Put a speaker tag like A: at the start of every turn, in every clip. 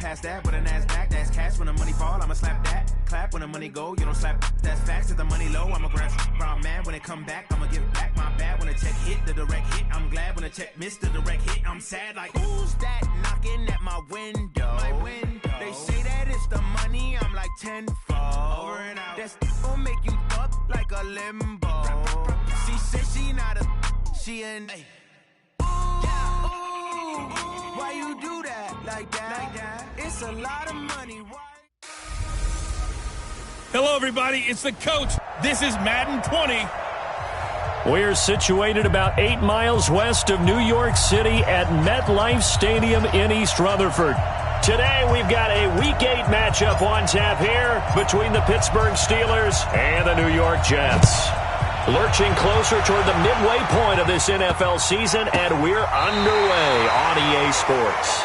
A: past that with an ass back. That's cash when the money fall, I'ma slap that. Clap when the money go, you don't slap. That's facts. If the money low, I'ma grab brown man. When it come back, I'ma give back my bad. When the check hit, the direct hit. I'm glad when the check missed the direct hit. I'm sad like, who's that knocking at my window? They say that it's the money, I'm like tenfold. Over and out. That's gon' make you up like a limbo. She said she not a, she an. Why you do that like that? It's a lot of money. Why?
B: Hello, everybody. It's the coach. This is Madden 20.
C: We're situated about 8 miles west of New York City at MetLife Stadium in East Rutherford. Today, we've got a Week 8 matchup on tap here between the Pittsburgh Steelers and the New York Jets. Lurching closer toward the midway point of this NFL season, and we're underway on EA Sports.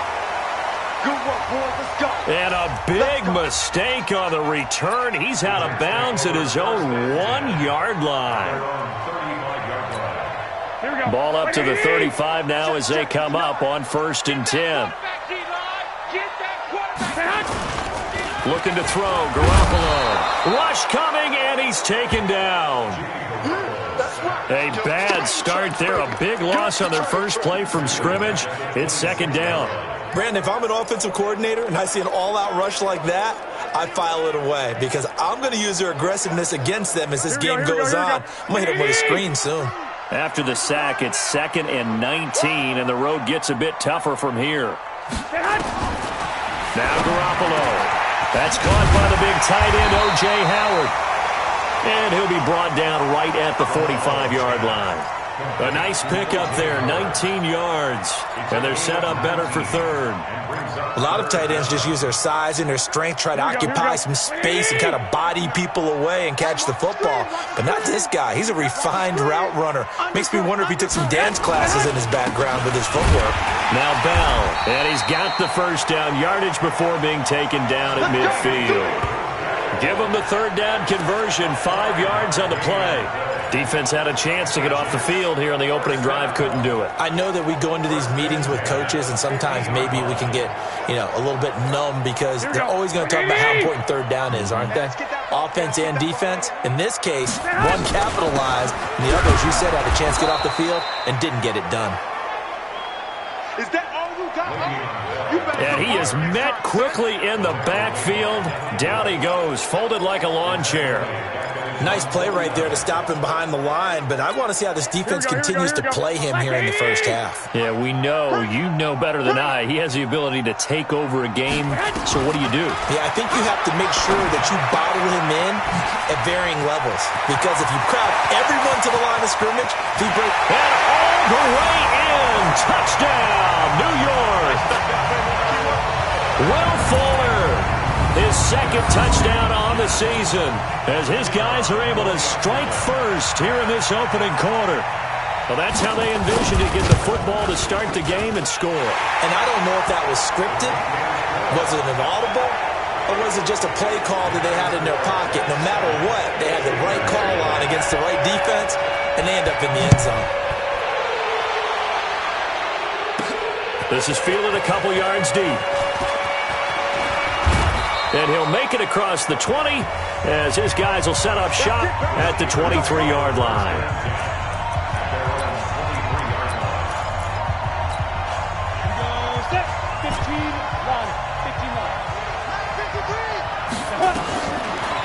D: Good work, boys. Let's go.
C: And a big mistake on the return. He's out of bounds at his own 1-yard line. Ball up to the 35 now as they come up on 1st and 10. Looking to throw, Garoppolo. Rush coming, and he's taken down. A bad start there. A big loss on their first play from scrimmage. It's 2nd down.
E: Brandon, if I'm an offensive coordinator and I see an all-out rush like that, I file it away because I'm going to use their aggressiveness against them as this game goes on. I'm going to hit them with a screen soon.
C: After the sack, it's 2nd and 19, and the road gets a bit tougher from here. Now Garoppolo. That's caught by the big tight end, O.J. Howard. And he'll be brought down right at the 45-yard line. A nice pickup there, 19 yards. And they're set up better for 3rd.
E: A lot of tight ends just use their size and their strength, try to occupy some space and kind of body people away and catch the football. But not this guy. He's a refined route runner. Makes me wonder if he took some dance classes in his background with his footwork.
C: Now Bell, and he's got the 1st down yardage before being taken down at midfield. Give him the 3rd down conversion, 5 yards on the play. Defense had a chance to get off the field here on the opening drive, couldn't do it.
E: I know that we go into these meetings with coaches, and sometimes maybe we can get, a little bit numb because they're always going to talk about how important 3rd down is, aren't they? Offense and defense. In this case, one capitalized, and the other, as you said, had a chance to get off the field and didn't get it done.
D: Is that all you got?
C: And he is met quickly in the backfield. Down he goes, folded like a lawn chair.
E: Nice play right there to stop him behind the line, but I want to see how this defense continues to play him here in the first half.
C: Yeah, we know. You know better than I. He has the ability to take over a game, so what do you do?
E: Yeah, I think you have to make sure that you bottle him in at varying levels, because if you crowd everyone to the line of scrimmage, if he breaks...
C: And all the way in! Touchdown, New York! Will Fuller, his 2nd touchdown on the season, as his guys are able to strike first here in this opening quarter. Well, that's how they envisioned it, get the football to start the game and score.
E: And I don't know if that was scripted, was it an audible, or was it just a play call that they had in their pocket? No matter what, they had the right call on against the right defense, and they end up in the end zone.
C: This is fielded a couple yards deep. And he'll make it across the 20 as his guys will set up shop at the 23-yard line.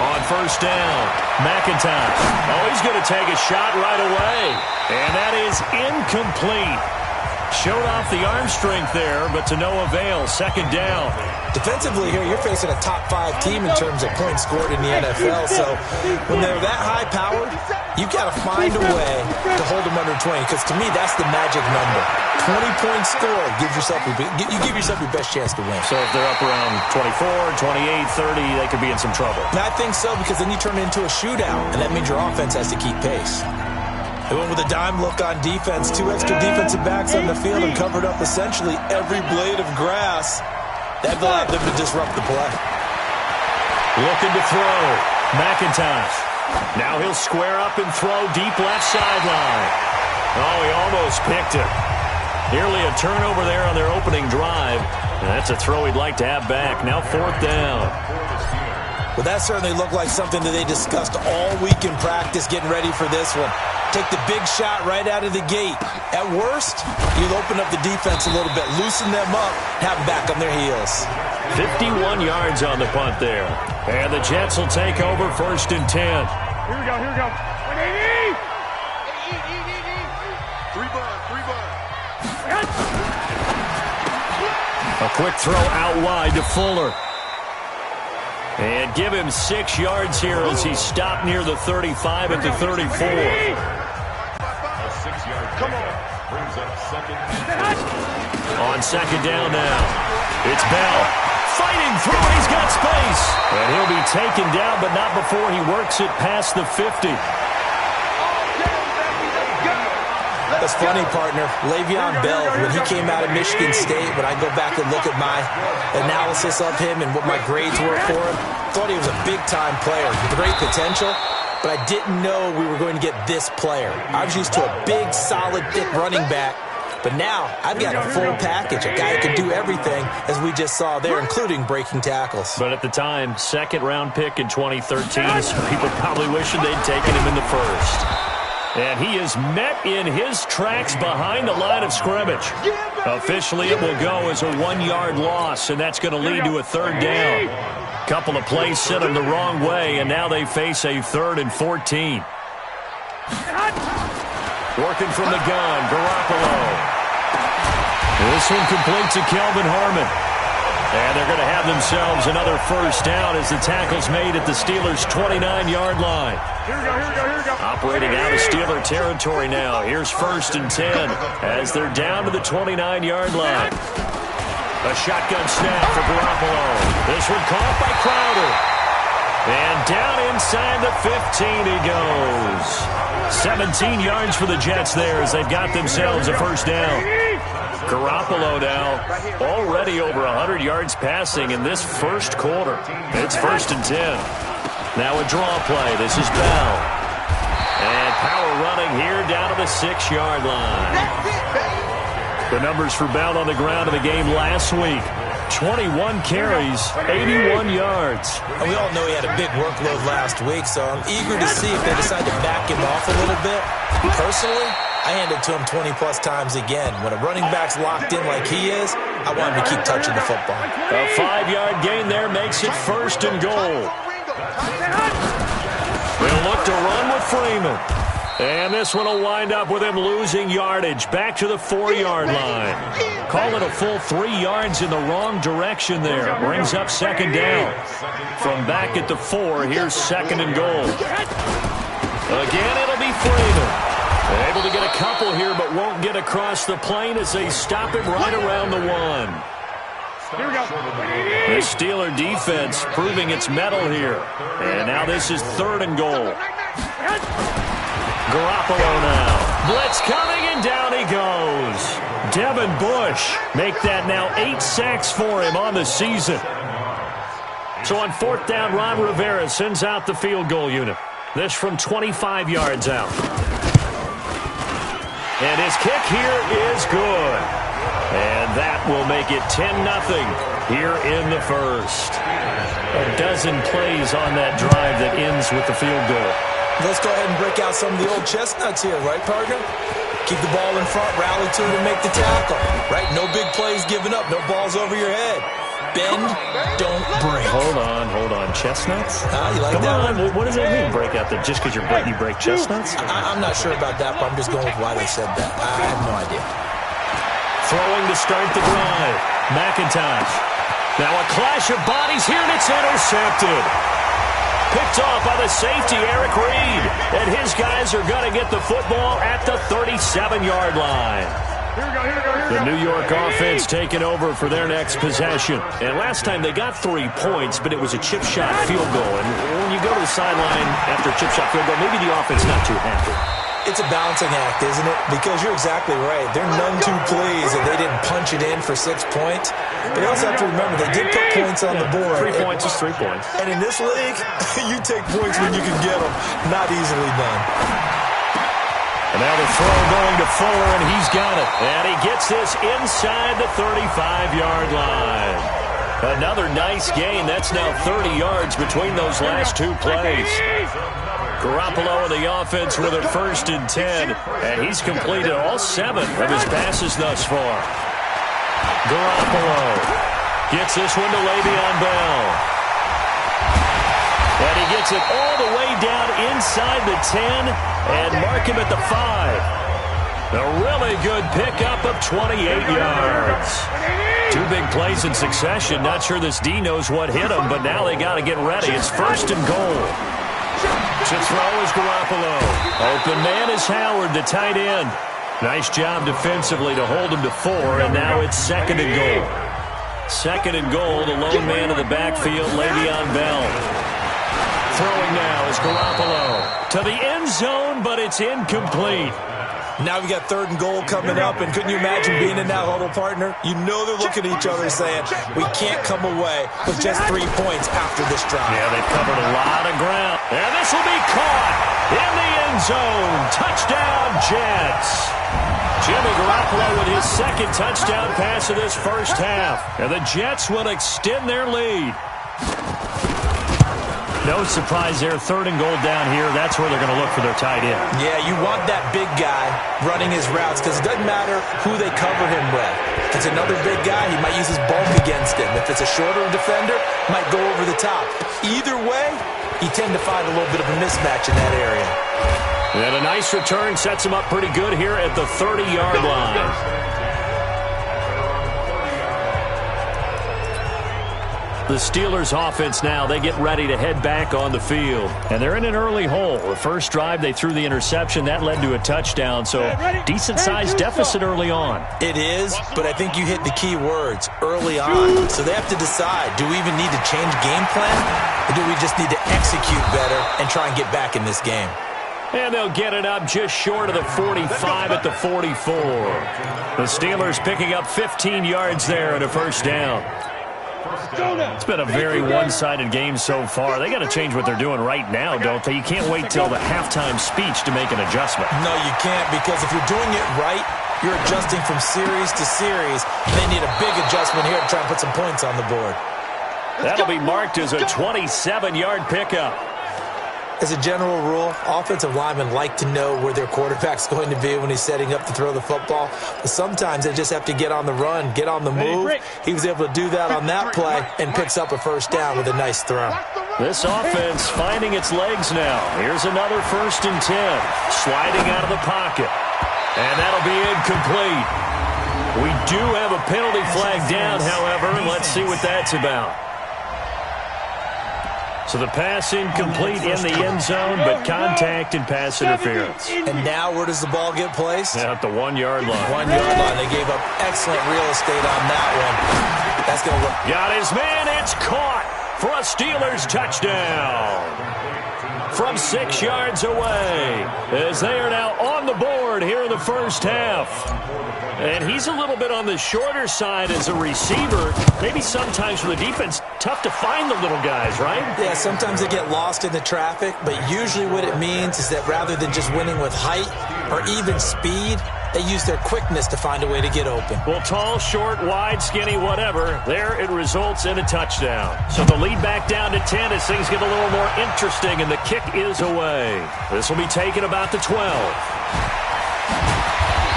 C: On 1st down, McIntosh. Oh, he's going to take a shot right away. And that is incomplete. Showed off the arm strength there, but to no avail. 2nd down.
E: Defensively here, you're facing a top 5 team in terms of points scored in the NFL. So when they're that high-powered, you got to find a way to hold them under 20, because to me, that's the magic number. 20 points scored, you give yourself your best chance to win.
C: So if they're up around 24, 28, 30, they could be in some trouble.
E: And I think so, because then you turn it into a shootout, and that means your offense has to keep pace. They went with a dime look on defense. 2 extra defensive backs on the field and covered up essentially every blade of grass. That allowed them to disrupt the play.
C: Looking to throw. McIntosh. Now he'll square up and throw deep left sideline. Oh, he almost picked it. Nearly a turnover there on their opening drive. And that's a throw he'd like to have back. Now 4th down.
E: Well, that certainly looked like something that they discussed all week in practice getting ready for this one. Take the big shot right out of the gate. At worst, you'll open up the defense a little bit, loosen them up, have them back on their heels.
C: 51 yards on the punt there. And the Jets will take over 1st and 10.
B: Here we go, here we go.
C: A quick throw out wide to Fuller. And give him 6 yards here as he stopped near the 35 at the 34.
D: Come on. Brings up second.
C: On 2nd down now. It's Bell. Fighting through it. He's got space. And he'll be taken down, but not before he works it past the 50.
E: That's funny, partner. Le'Veon Bell, when he came out of Michigan State, when I go back and look at my analysis of him and what my grades were for him, thought he was a big-time player with great potential, but I didn't know we were going to get this player. I was used to a big, solid, thick running back, but now I've got a full package, a guy who can do everything, as we just saw there, including breaking tackles.
C: But at the time, 2nd-round pick in 2013, some people probably wishing they'd taken him in the 1st. And he is met in his tracks behind the line of scrimmage. Officially, it will go as a 1-yard loss, and that's going to lead to a 3rd down. Couple of plays sent him the wrong way, and now they face a 3rd and 14. Working from the gun, Garoppolo. This one complete to Kelvin Harmon. And they're going to have themselves another 1st down as the tackle's made at the Steelers' 29-yard line.
B: Here we go, here we go, here we go.
C: Operating out of Steeler territory now. Here's 1st and 10 as they're down to the 29-yard line. A shotgun snap for Garoppolo. This one caught by Crowder. And down inside the 15 he goes. 17 yards for the Jets there as they've got themselves a 1st down. Garoppolo now already over 100 yards passing in this 1st quarter. It's 1st and 10. Now a draw play. This is Bell. And power running here down to the 6-yard line. The numbers for Bell on the ground in the game last week. 21 carries, 81 yards.
E: And we all know he had a big workload last week, so I'm eager to see if they decide to back him off a little bit. Personally, I hand it to him 20-plus times again. When a running back's locked in like he is, I want him to keep touching the football.
C: A 5-yard gain there makes it 1st and goal. They'll look to run with Freeman. And this one will wind up with him losing yardage back to the 4-yard line. Call it a full 3 yards in the wrong direction there. Brings up 2nd down. From back at the 4, here's 2nd and goal. Again, it'll be Freeman. Able to get a couple here, but won't get across the plane as they stop him right around the 1.
B: Here we go.
C: The Steeler defense proving its mettle here. And now this is 3rd and goal. Garoppolo now. Blitz coming, and down he goes. Devin Bush make that now 8 sacks for him on the season. So on 4th down, Ron Rivera sends out the field goal unit. This from 25 yards out. And his kick here is good. And that will make it 10-0 here in the 1st. A dozen plays on that drive that ends with the field goal.
E: Let's go ahead and break out some of the old chestnuts here, right, partner? Keep the ball in front, rally to it, and make the tackle, right? No big plays given up, no balls over your head. Bend, don't break.
C: Hold on. Chestnuts?
E: You like
C: Come
E: that
C: on.
E: one?
C: What does that mean, break out? Just because you break chestnuts?
E: I'm not sure about that, but I'm just going with why they said that. I have no idea.
C: Throwing to start the drive. McIntosh. Now a clash of bodies here, and it's intercepted. Picked off by the safety, Eric Reed. And his guys are going to get the football at the 37-yard line. The New York offense taking over for their next possession. And last time they got 3 points, but it was a chip shot field goal. And when you go to the sideline after a chip shot field goal, maybe the offense not too happy.
E: It's a balancing act, isn't it? Because you're exactly right. They're none too pleased that they didn't punch it in for 6 points. But you also have to remember, they did put points on the board.
C: 3 points is 3 points.
E: And in this league, you take points when you can get them. Not easily done.
C: And now the throw going to Fuller, and he's got it. And he gets this inside the 35-yard line. Another nice gain. That's now 30 yards between those last two plays. Garoppolo in the offense with a 1st and 10, and he's completed all 7 of his passes thus far. Garoppolo gets this one to Le'Veon Bell. And he gets it all the way down inside the 10 and mark him at the 5. A really good pickup of 28 yards. 2 big plays in succession. Not sure this D knows what hit him, but now they got to get ready. It's 1st and goal. To throw is Garoppolo. Open man is Howard, the tight end. Nice job defensively to hold him to 4, and now it's 2nd and goal. 2nd and goal, the lone man in the backfield, Le'Veon Bell. Throwing now is Garoppolo to the end zone, but it's incomplete.
E: Now we got 3rd and goal coming up, and couldn't you imagine being in that huddle, partner? You know they're looking at each other saying, we can't come away with just 3 points after this drive.
C: Yeah, they've covered a lot of ground. And this will be caught in the end zone. Touchdown, Jets. Jimmy Garoppolo with his 2nd touchdown pass of this first half. And the Jets will extend their lead. No surprise there. 3rd and goal down here. That's where they're going to look for their tight end.
E: Yeah, you want that big guy running his routes because it doesn't matter who they cover him with. If it's another big guy, he might use his bulk against him. If it's a shorter defender, might go over the top. Either way, you tend to find a little bit of a mismatch in that area.
C: And a nice return sets him up pretty good here at the 30-yard line. The Steelers offense now, they get ready to head back on the field. And they're in an early hole. The first drive, they threw the interception. That led to a touchdown, so decent-sized deficit early on.
E: It is, but I think you hit the key words, early on. So they have to decide, do we even need to change game plan? Or do we just need to execute better and try and get back in this game?
C: And they'll get it up just short of the 45 at the 44. The Steelers picking up 15 yards there and a first down. It's been a very one-sided game so far. They got to change what they're doing right now, don't they? You can't wait till the halftime speech to make an adjustment.
E: No, you can't, because if you're doing it right, you're adjusting from series to series. They need a big adjustment here to try and put some points on the board.
C: That'll be marked as a 27-yard pickup.
E: As a general rule, offensive linemen like to know where their quarterback's going to be when he's setting up to throw the football. But sometimes they just have to get on the run, get on the move. He was able to do that on that play and picks up a first down with a nice throw.
C: This offense finding its legs now. Here's another 1st and 10. Sliding out of the pocket. And that'll be incomplete. We do have a penalty flag down, however. Let's see what that's about. So the pass incomplete in the end zone, but contact and pass interference.
E: And now where does the ball get placed?
C: At the 1-yard line.
E: 1-yard line. They gave up excellent real estate on that one. That's going to look.
C: Got his man. It's caught for a Steelers touchdown. From 6 yards away, as they are now on the board here in the first half. And he's a little bit on the shorter side as a receiver. Maybe sometimes for the defense, tough to find the little guys, right?
E: Yeah, sometimes they get lost in the traffic, but usually what it means is that rather than just winning with height or even speed, they use their quickness to find a way to get open.
C: Well, tall, short, wide, skinny, whatever, there it results in a touchdown. So the lead back down to 10 as things get a little more interesting, and the kick is away. This will be taken about the 12.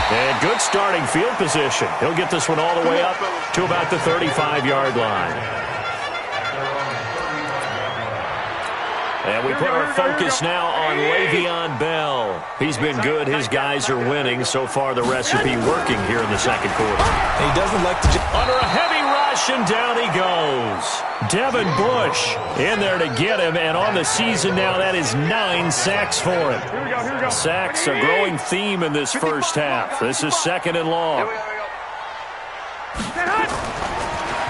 C: And good starting field position. He'll get this one all the way up to about the 35-yard line. And we put our focus now on Le'Veon Bell. He's been good. His guys are winning. So far, the recipe working here in the second quarter.
E: And he doesn't like to...
C: Under a heavy rush, and down he goes. Devin Bush in there to get him. And on the season now, that is 9 sacks for him. Here we go. Sacks, a growing theme in this first half. This is 2nd and long.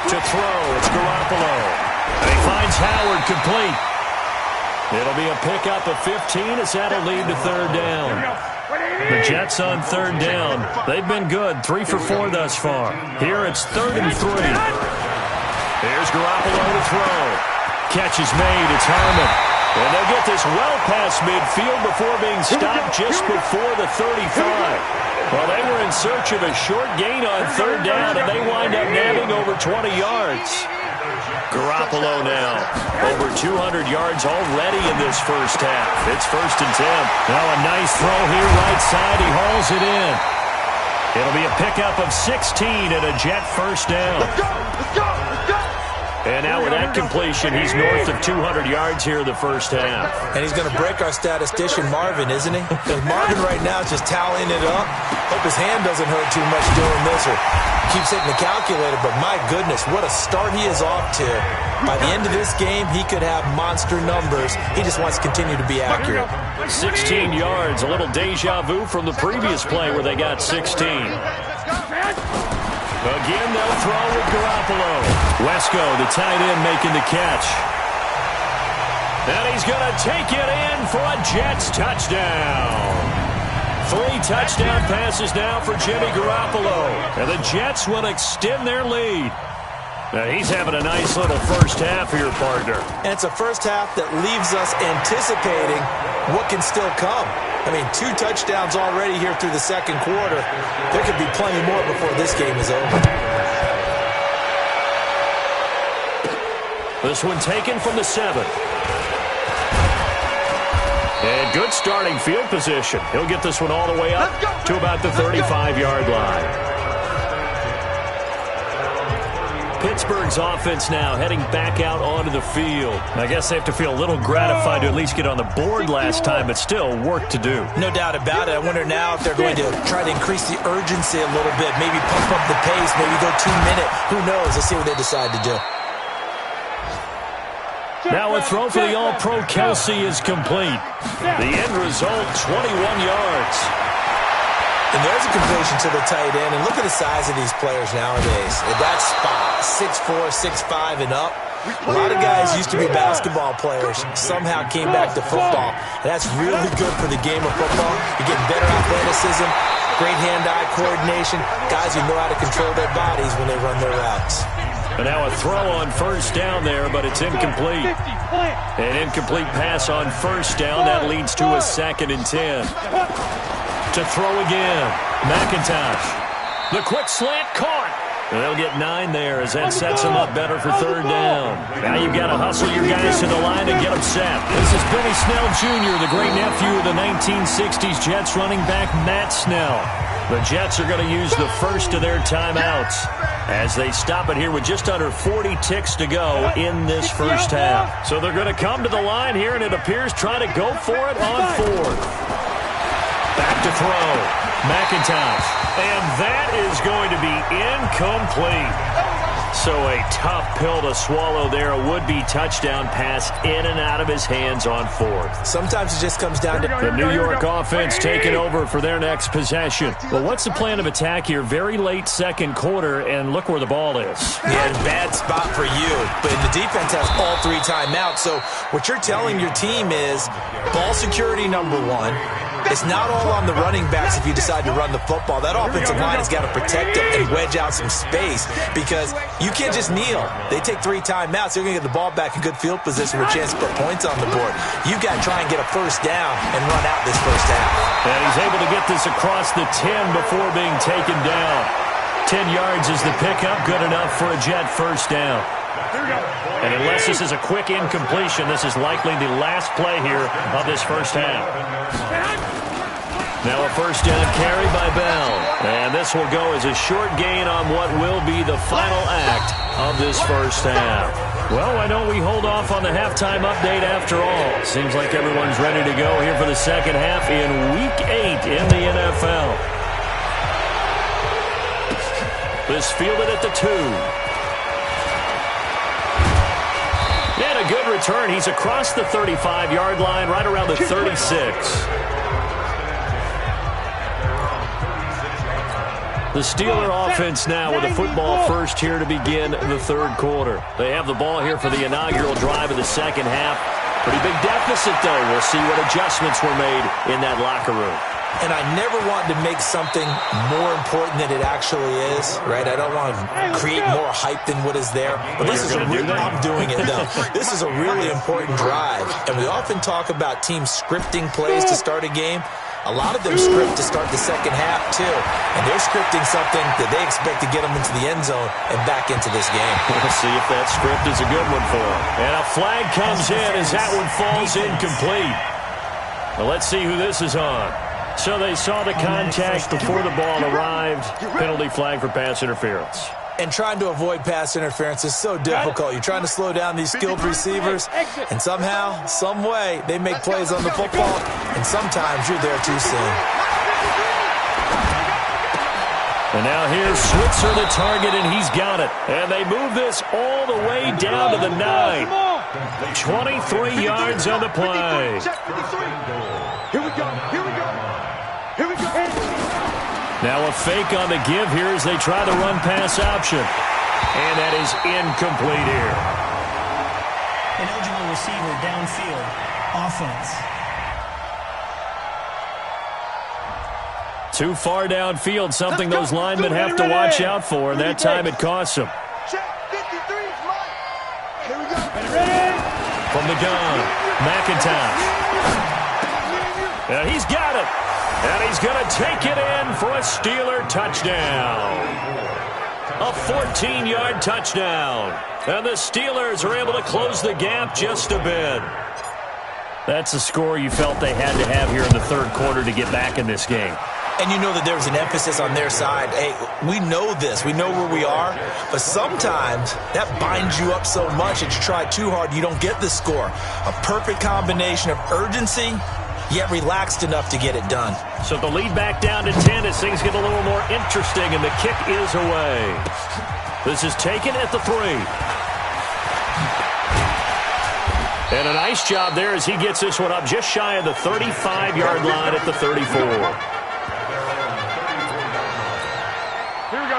C: To throw, it's Garoppolo. And he finds Howard complete. It'll be a pickup of 15 as that'll lead to 3rd down. The Jets on 3rd down. They've been good, 3 for 4 thus far. Here it's 3rd and 3. Here's Garoppolo to throw. Catch is made. It's Harmon. And they'll get this well past midfield before being stopped just before the 35. Well, they were in search of a short gain on third down, and they wind up nabbing over 20 yards. Garoppolo now, over 200 yards already in this first half. It's 1st and 10. Now a nice throw here right side. He hauls it in. It'll be a pickup of 16 and a Jet first down.
F: Let's go! Let's go! Let's go!
C: And now with that completion, he's north of 200 yards here in the first half.
E: And he's going to break our statistician Marvin, isn't he? Because Marvin right now is just tallying it up. Hope his hand doesn't hurt too much doing this or keeps hitting the calculator. But my goodness, what a start he is off to. By the end of this game, he could have monster numbers. He just wants to continue to be accurate.
C: 16 yards, a little deja vu from the previous play where they got 16. Again, they'll throw with Garoppolo. Wesco, the tight end, making the catch. And he's going to take it in for a Jets touchdown. 3 touchdown passes now for Jimmy Garoppolo. And the Jets will extend their lead. Now he's having a nice little first half here, partner.
E: And it's a first half that leaves us anticipating what can still come. I mean, 2 touchdowns already here through the second quarter. There could be plenty more before this game is over.
C: This one taken from the 7. And good starting field position. He'll get this one all the way up to about the 35-yard line. Pittsburgh's offense now heading back out onto the field. I guess they have to feel a little gratified to at least get on the board last time, but still work to do.
E: No doubt about it. I wonder now if they're going to try to increase the urgency a little bit, maybe pump up the pace, maybe go 2-minute. Who knows? Let's see what they decide to do.
C: Now a throw for the All-Pro Kelsey is complete. The end result, 21 yards.
E: And there's a completion to the tight end. And look at the size of these players nowadays. At that spot, 6'4", 6'5", and up. A lot of guys used to be basketball players, somehow came back to football. And that's really good for the game of football. You're getting better athleticism, great hand-eye coordination, guys who know how to control their bodies when they run their routes.
C: And now a throw on first down there, but it's incomplete. An incomplete pass on first down. That leads to a 2nd and 10. To throw again. McIntosh. The quick slant caught. And they'll get 9 there as that sets them up better for third down. Now you've got to hustle your guys to the line and get them set. This is Benny Snell Jr., the great nephew of the 1960s Jets running back Matt Snell. The Jets are going to use the first of their timeouts as they stop it here with just under 40 ticks to go in this first half. So they're going to come to the line here, and it appears trying to go for it on 4th. Back to throw. McIntosh. And that is going to be incomplete. So a tough pill to swallow there. A would-be touchdown pass in and out of his hands on 4th.
E: Sometimes it just comes down to
C: the New York offense taking over for their next possession. Well, what's the plan of attack here? Very late second quarter, and look where the ball is.
E: Yeah, bad spot for you. But the defense has all 3 timeouts. So what you're telling your team is ball security number 1. It's not all on the running backs if you decide to run the football. That offensive line has got to protect them and wedge out some space because you can't just kneel. They take 3 timeouts. They're going to get the ball back in good field position with a chance to put points on the board. You've got to try and get a first down and run out this first half.
C: And he's able to get this across the 10 before being taken down. 10 yards is the pickup. Good enough for a Jet first down. And unless this is a quick incompletion, this is likely the last play here of this first half. Now a first down carry by Bell. And this will go as a short gain on what will be the final act of this first half. Well, why don't we hold off on the halftime update after all? Seems like everyone's ready to go here for the second half in Week 8 in the NFL. This fielded at the 2. And a good return. He's across the 35-yard line, right around the 36. The Steeler offense now with a football first here to begin the third quarter. They have the ball here for the inaugural drive of the second half. Pretty big deficit, though. We'll see what adjustments were made in that locker room.
E: And I never want to make something more important than it actually is, right? I don't want to create more hype than what is there. But this is I'm doing it, though. This is a really important drive. And we often talk about teams scripting plays to start a game. A lot of them script to start the second half, too. And they're scripting something that they expect to get them into the end zone and back into this game.
C: We'll see if that script is a good one for them. And a flag comes in as that one falls incomplete. Well, let's see who this is on. So they saw the contact before the ball arrived. Penalty flag for pass interference.
E: And trying to avoid pass interference is so difficult. You're trying to slow down these skilled receivers, and somehow, some way, they make plays on the football, and sometimes you're there too soon.
C: And now here's Switzer, the target, and he's got it. And they move this all the way down to the 9. 23 yards on the play.
F: Here we go. Here we go. Here we go.
C: Now a fake on the give here as they try the run-pass option. And that is incomplete here.
G: An eligible receiver downfield. Offense.
C: Too far downfield, something those linemen have to watch out for, and that time it costs them.
F: Check 53 is mine. Here we go.
C: From the gun, McIntosh. And he's got it. And he's going to take it in for a Steeler touchdown. A 14-yard touchdown. And the Steelers are able to close the gap just a bit. That's a score you felt they had to have here in the third quarter to get back in this game.
E: And you know that there was an emphasis on their side. Hey, we know this. We know where we are. But sometimes that binds you up so much that you try too hard, you don't get the score. A perfect combination of urgency, yet relaxed enough to get it done.
C: So the lead back down to 10 as things get a little more interesting, and the kick is away. This is taken at the 3. And a nice job there as he gets this one up just shy of the 35-yard line at the 34.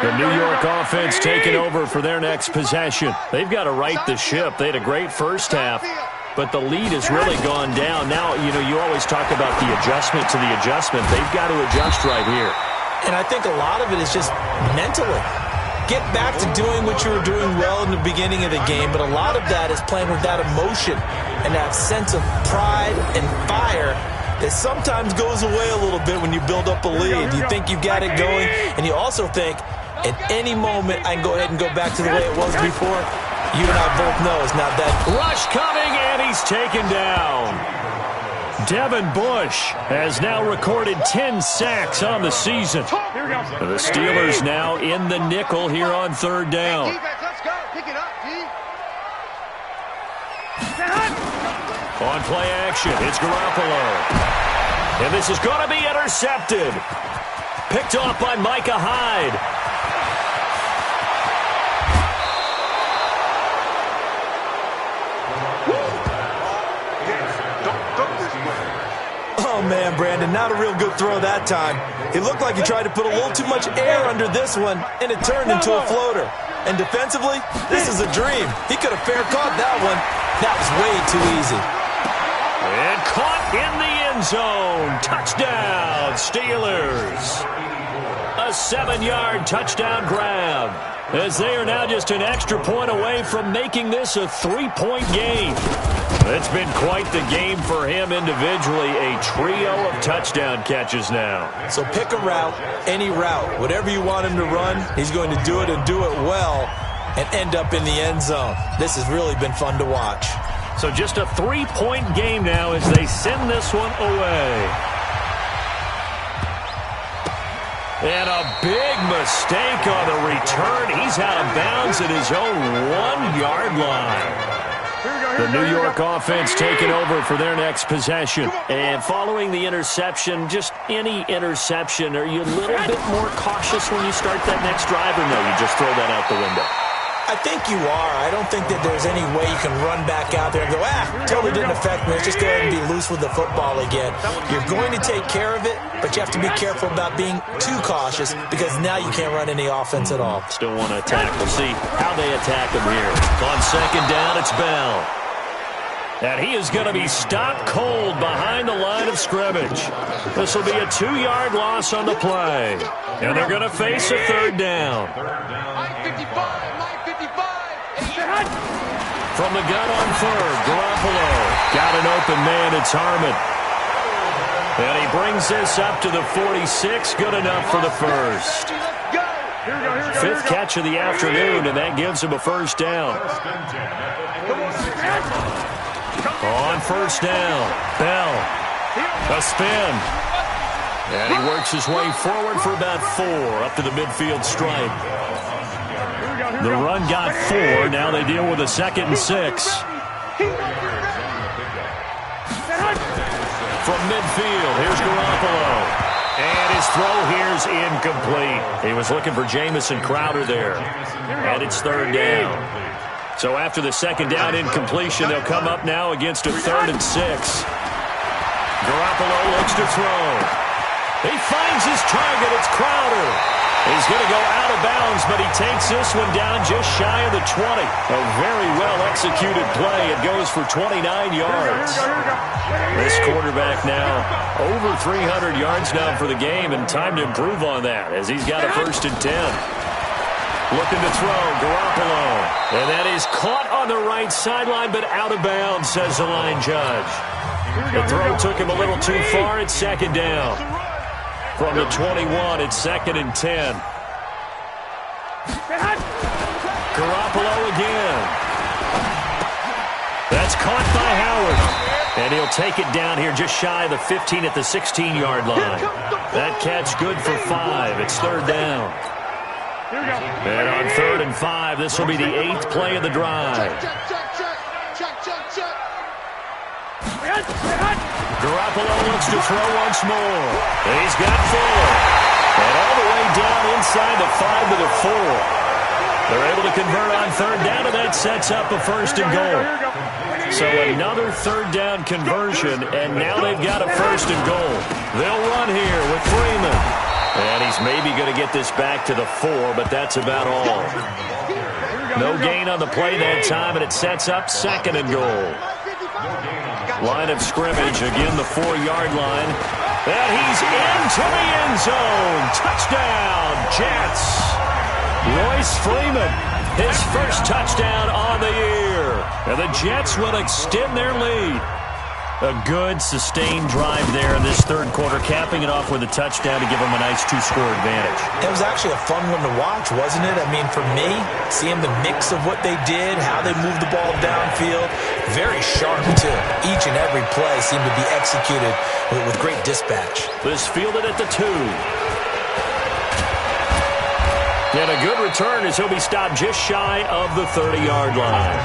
C: The New York offense taking over for their next possession. They've got to right the ship. They had a great first half, but the lead has really gone down. Now, you always talk about the adjustment to the adjustment. They've got to adjust right here.
E: And I think a lot of it is just mentally. Get back to doing what you were doing well in the beginning of the game, but a lot of that is playing with that emotion and that sense of pride and fire that sometimes goes away a little bit when you build up a lead. You think you've got it going, and you also think, at any moment, I can go ahead and go back to the way it was before. You and I both know it's not that.
C: Rush coming, and he's taken down. Devin Bush has now recorded 10 sacks on the season. The Steelers now in the nickel here on third down.
F: Let's go. Pick it up, D.
C: On play action, it's Garoppolo. And this is going to be intercepted. Picked off by Micah Hyde.
E: Oh, man, Brandon, not a real good throw that time. It looked like he tried to put a little too much air under this one, and it turned into a floater. And defensively, this is a dream. He could have fair caught that one. That was way too easy.
C: And caught in the end zone. Touchdown, Steelers. A 7-yard touchdown grab, as they are now just an extra point away from making this a 3-point game. It's been quite the game for him individually, a trio of touchdown catches now.
E: So pick a route, any route, whatever you want him to run, he's going to do it and do it well and end up in the end zone. This has really been fun to watch.
C: So just a 3-point game now as they send this one away. And a big mistake on the return. He's out of bounds at his own 1-yard line. The New York offense taking over for their next possession. And following the interception, just any interception, are you a little bit more cautious when you start that next drive, or no, you just throw that out the window?
E: I think you are. I don't think that there's any way you can run back out there and go, totally didn't affect me. Let's just go ahead and be loose with the football again. You're going to take care of it, but you have to be careful about being too cautious because now you can't run any offense at all.
C: Still want to attack. We'll see how they attack him here. On second down, it's Bell. And he is going to be stopped cold behind the line of scrimmage. This will be a 2-yard loss on the play. And they're going to face a third down. From the gun on third, Garoppolo. Got an open man, it's Harmon. And he brings this up to the 46, good enough for the first. Fifth catch of the afternoon, and that gives him a first down. On first down, Bell. A spin. And he works his way forward for about 4 up to the midfield stripe. The run got 4. Now they deal with a 2nd and 6. From midfield, here's Garoppolo. And his throw here's incomplete. He was looking for Jamison Crowder there. And it's third down. So after the second down incompletion, they'll come up now against a 3rd and 6. Garoppolo looks to throw. He finds his target. It's Crowder. He's going to go out of bounds, but he takes this one down just shy of the 20. A very well-executed play. It goes for 29 yards. This quarterback now over 300 yards now for the game, and time to improve on that as he's got a 1st and 10. Looking to throw, Garoppolo. And that is caught on the right sideline, but out of bounds, says the line judge. The throw took him a little too far. It's 2nd down. From the 21, it's 2nd and 10. Garoppolo again. That's caught by Howard. And he'll take it down here just shy of the 15 at the 16-yard line. That catch good for 5. It's 3rd down. And on 3rd and 5, this will be the 8th play of the drive. Garoppolo looks to throw once more. He's got Fuller. And all the way down inside the 5 to the 4. They're able to convert on 3rd down, and that sets up a 1st and goal. So another 3rd down conversion, and now they've got a 1st and goal. They'll run here with Freeman. And he's maybe going to get this back to the 4, but that's about all. No gain on the play that time, and it sets up 2nd and goal. Line of scrimmage, again the 4-yard line. And he's into the end zone. Touchdown, Jets. Royce Freeman, his first touchdown on the year. And the Jets will extend their lead. A good, sustained drive there in this 3rd quarter, capping it off with a touchdown to give them a nice 2-score advantage.
E: It was actually a fun one to watch, wasn't it? I mean, for me, seeing the mix of what they did, how they moved the ball downfield, very sharp, too. Each and every play seemed to be executed with great dispatch.
C: This fielded at the 2. And a good return as he'll be stopped just shy of the 30-yard line.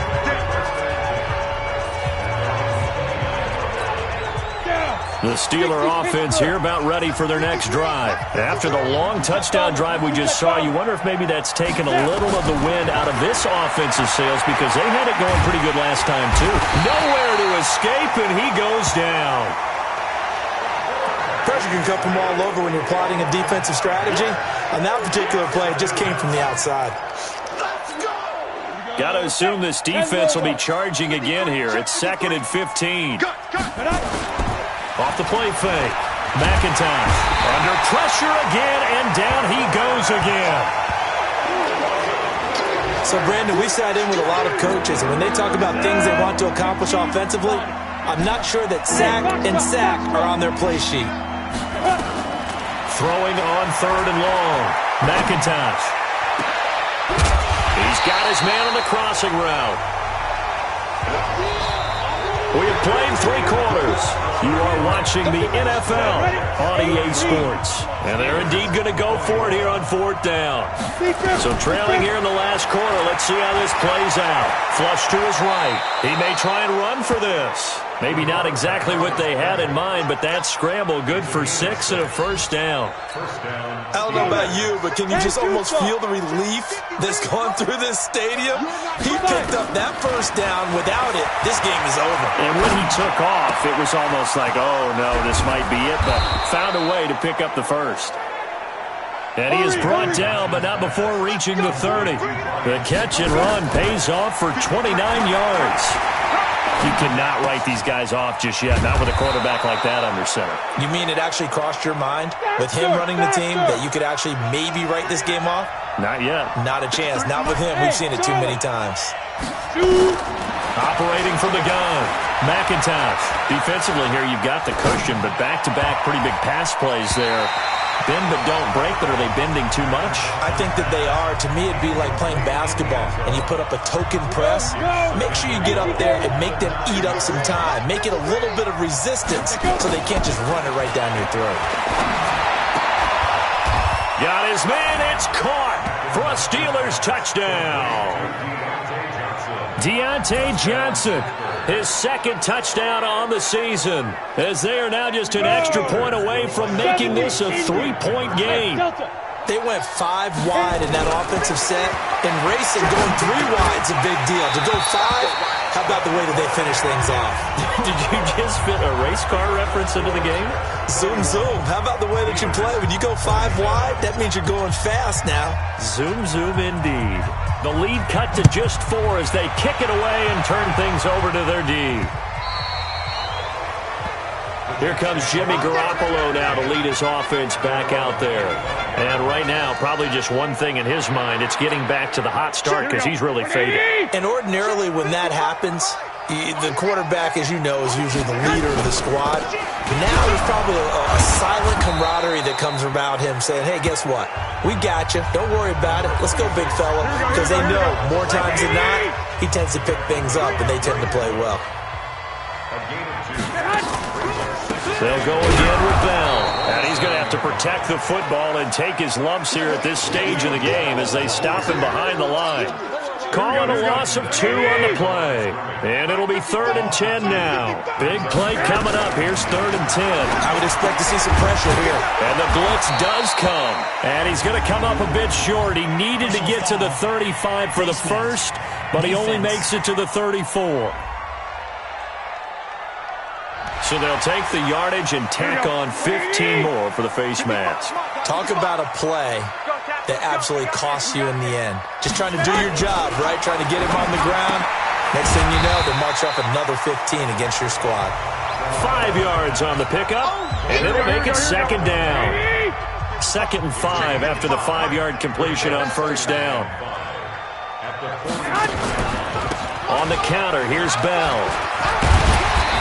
C: The Steeler offense here about ready for their next drive. After the long touchdown drive we just saw, you wonder if maybe that's taken a little of the wind out of this offensive sails because they had it going pretty good last time too. Nowhere to escape, and he goes down.
E: Pressure can come from all over when you're plotting a defensive strategy. On that particular play, it just came from the outside.
C: Got to assume this defense will be charging again here. It's 2nd and 15. Off the play fake. McIntosh under pressure again, and down he goes again.
E: So, Brandon, we sat in with a lot of coaches, and when they talk about things they want to accomplish offensively, I'm not sure that sack and sack are on their play sheet.
C: Throwing on 3rd and long. McIntosh. He's got his man on the crossing route. We have played 3 quarters. You are watching the NFL on EA Sports. And they're indeed going to go for it here on 4th down. So trailing here in the last quarter, let's see how this plays out. Flush to his right. He may try and run for this. Maybe not exactly what they had in mind, but that scramble good for 6 and a 1st down.
E: I don't know about you, but can you just almost feel the relief that's gone through this stadium? He picked up that 1st down. Without it, this game is over.
C: And when he took off, it was almost like, oh, no, this might be it, but found a way to pick up the 1st. And he is brought down, but not before reaching the 30. The catch and run pays off for 29 yards. You cannot write these guys off just yet, not with a quarterback like that under center.
E: You mean it actually crossed your mind with him running the team that you could actually maybe write this game off?
C: Not yet.
E: Not a chance. Not with him. We've seen it too many times.
C: Operating from the gun, McIntosh. Defensively here, you've got the cushion, but back-to-back pretty big pass plays there. Bend but don't break, but are they bending too much?
E: I think that they are. To me, it'd be like playing basketball, and you put up a token press. Make sure you get up there and make them eat up some time. Make it a little bit of resistance so they can't just run it right down your throat.
C: Got his man. It's caught for a Steelers touchdown. Deontay Johnson, his second touchdown on the season, as they are now just an extra point away from making this a 3-point game.
E: They went 5 wide in that offensive set. In racing, going 3 wide's a big deal. To go 5, how about the way that they finish things off?
C: Did you just fit a race car reference into the game?
E: Zoom, zoom. How about the way that you play? When you go 5 wide, that means you're going fast now.
C: Zoom, zoom indeed. The lead cut to just 4 as they kick it away and turn things over to their D. Here comes Jimmy Garoppolo now to lead his offense back out there. And right now, probably just one thing in his mind. It's getting back to the hot start because he's really faded.
E: And ordinarily when that happens, the quarterback, as you know, is usually the leader of the squad. But now there's probably a silent camaraderie that comes about him saying, hey, guess what? We got you. Don't worry about it. Let's go, big fella. Because they know more times than not, he tends to pick things up, and they tend to play well.
C: They'll go again with Bell. And he's going to have to protect the football and take his lumps here at this stage of the game as they stop him behind the line. Calling a loss of 2 on the play. And it'll be 3rd and 10 now. Big play coming up. Here's 3rd and 10.
E: I would expect to see some pressure here.
C: And the blitz does come. And he's going to come up a bit short. He needed to get to the 35 for the first, but he only makes it to the 34. So they'll take the yardage and tack on 15 more for the face mask.
E: Talk about a play that absolutely costs you in the end. Just trying to do your job, right? Trying to get him on the ground. Next thing you know, they march up another 15 against your squad.
C: 5 yards on the pickup, and it'll make it 2nd down. 2nd and 5 after the 5-yard completion on 1st down. On the counter, here's Bell.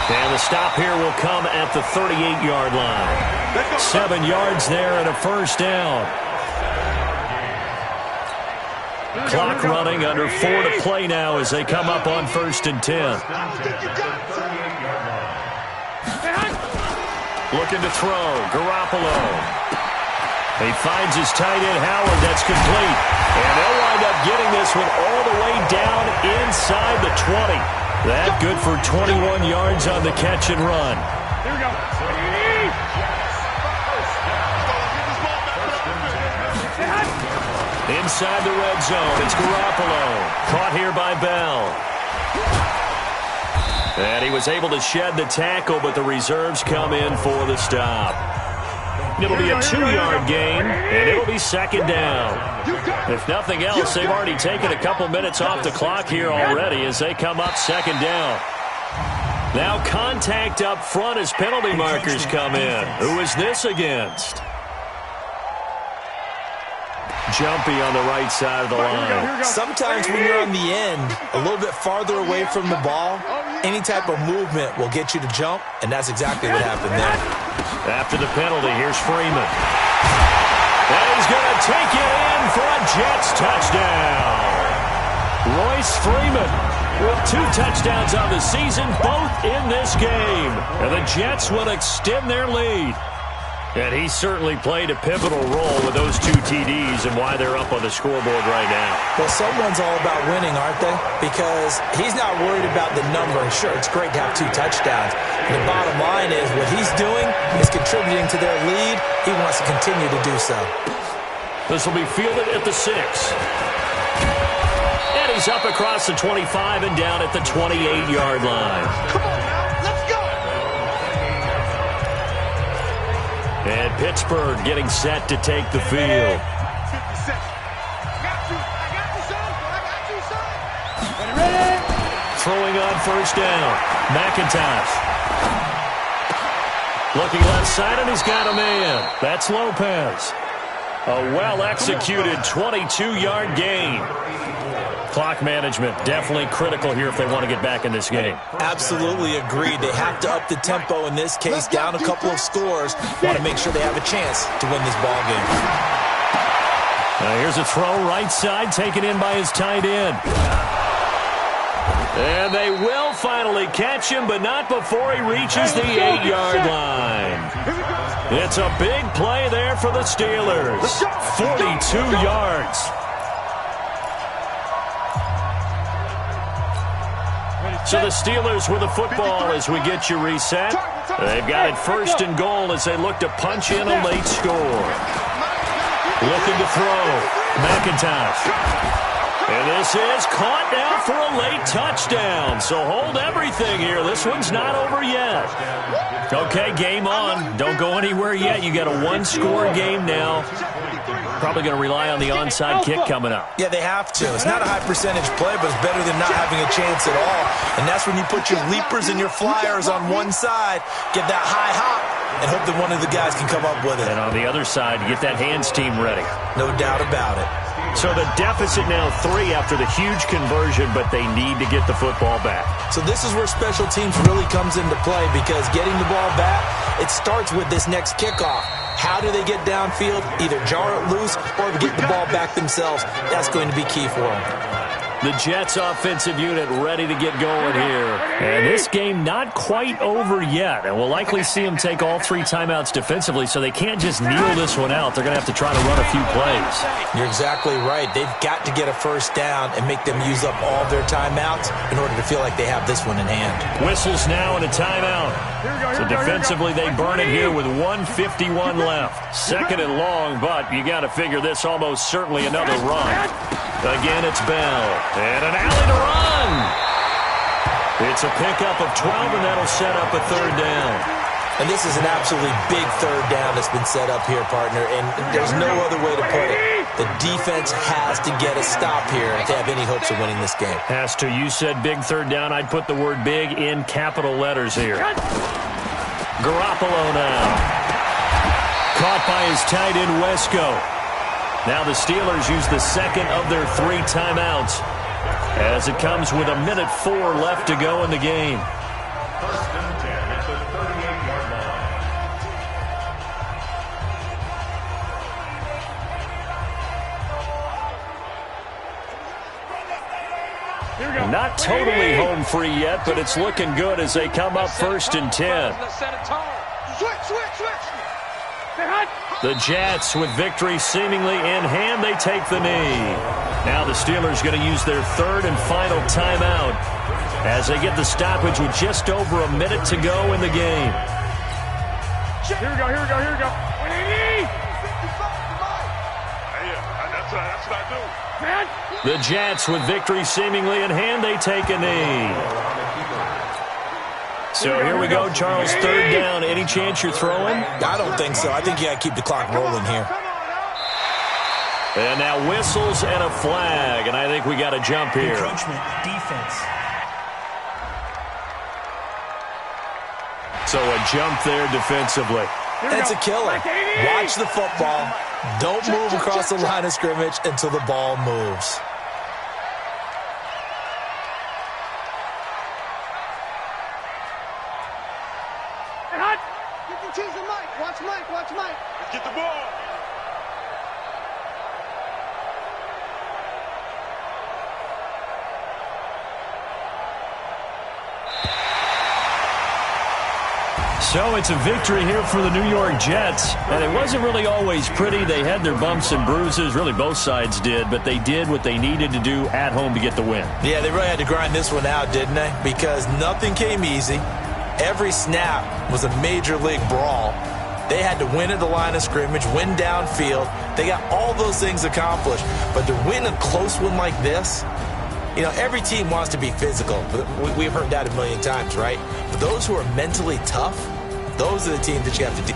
C: And the stop here will come at the 38-yard line. 7 yards there and a 1st down. Clock running, under 4 to play now as they come up on 1st and 10. Looking to throw, Garoppolo. He finds his tight end, Howard. That's complete. And they'll wind up getting this one all the way down inside the 20. That good for 21 yards on the catch and run.
F: Here we go.
C: Inside the red zone, it's Garoppolo. Caught here by Bell. And he was able to shed the tackle, but the reserves come in for the stop. It'll be a 2-yard gain, and it'll be 2nd down. If nothing else, they've already taken a couple minutes off the clock here already as they come up 2nd down. Now contact up front as penalty markers come in. Who is this against? Jumpy on the right side of the line.
E: Sometimes when you're on the end, a little bit farther away from the ball, any type of movement will get you to jump, and that's exactly what happened there.
C: After the penalty, here's Freeman. And he's going to take it in for a Jets touchdown. Royce Freeman with 2 touchdowns on the season, both in this game. And the Jets will extend their lead. And he certainly played a pivotal role with those 2 TDs and why they're up on the scoreboard right now.
E: Well, someone's all about winning, aren't they? Because he's not worried about the number. Sure, it's great to have 2 touchdowns. The bottom line is what he's doing is contributing to their lead. He wants to continue to do so.
C: This will be fielded at the 6. And he's up across the 25 and down at the 28-yard line.
F: Come on now, let's go!
C: And Pittsburgh getting set to take the field. throwing on first down. McIntosh. Looking left side, and he's got a man. That's Lopez. A well-executed 22-yard gain. Clock management definitely critical here if they want to get back in this game.
E: Absolutely agreed. They have to up the tempo in this case, down a couple of scores. Want to make sure they have a chance to win this ball game.
C: Here's a throw right side, taken in by his tight end. And they will finally catch him, but not before he reaches the 8-yard line. It's a big play there for the Steelers. 42 yards. So the Steelers with the football as we get you reset. They've got it first and goal as they look to punch in a late score. Looking to throw. McIntosh. And this is caught now for a late touchdown. So hold everything here. This one's not over yet. Okay, game on. Don't go anywhere yet. You got a one-score game now. Probably going to rely on the onside kick coming up.
E: Yeah, they have to. It's not a high-percentage play, but it's better than not having a chance at all. And that's when you put your leapers and your flyers on one side, get that high hop, and hope that one of the guys can come up with it.
C: And on the other side, get that hands team ready.
E: No doubt about it.
C: So the deficit now 3 after the huge conversion, but they need to get the football back.
E: So this is where special teams really comes into play, because getting the ball back, it starts with this next kickoff. How do they get downfield? Either jar it loose or get the ball back themselves. That's going to be key for them.
C: The Jets offensive unit ready to get going here. And this game not quite over yet. And we'll likely see them take all 3 timeouts defensively, so they can't just kneel this one out. They're going to have to try to run a few plays.
E: You're exactly right. They've got to get a first down and make them use up all their timeouts in order to feel like they have this one in hand.
C: Whistles now and a timeout. So defensively they burn it here with 1:51 left. Second and long, but you got to figure this almost certainly another run. Again, it's Bell. And an alley to run. It's a pickup of 12, and that'll set up a third down.
E: And this is an absolutely big third down that's been set up here, partner, and there's no other way to put it. The defense has to get a stop here if they have any hopes of winning this game.
C: Has to. You said big third down. I'd put the word big in capital letters here. Garoppolo now. Caught by his tight end, Wesco. Now the Steelers use the second of their 3 timeouts as it comes with 1:04 left to go in the game.
D: First and 10 at the 38-yard line.
C: Not totally home free yet, but it's looking good as they come up first and 10. The Jets with victory seemingly in hand, they take the knee. Now the Steelers going to use their 3rd and final timeout as they get the stoppage with just over a minute to go in the game.
F: Here we go. That's what I do.
C: The Jets with victory seemingly in hand, they take a knee. So here we go, Charles, third down. Any chance you're throwing?
E: I don't think so. I think you got to keep the clock rolling here.
C: And now whistles and a flag, and I think we got a jump here.
G: Encroachment, defense.
C: So a jump there defensively.
E: It's a killer. Watch the football. Don't move across the line of scrimmage until the ball moves.
F: Watch Mike. Let's get the ball.
C: So it's a victory here for the New York Jets. And it wasn't really always pretty. They had their bumps and bruises. Really, both sides did. But they did what they needed to do at home to get the win.
E: Yeah, they really had to grind this one out, didn't they? Because nothing came easy. Every snap was a major league brawl. They had to win at the line of scrimmage, win downfield. They got all those things accomplished. But to win a close one like this, you know, every team wants to be physical. We've heard that a million times, right? But those who are mentally tough, those are the teams that you have to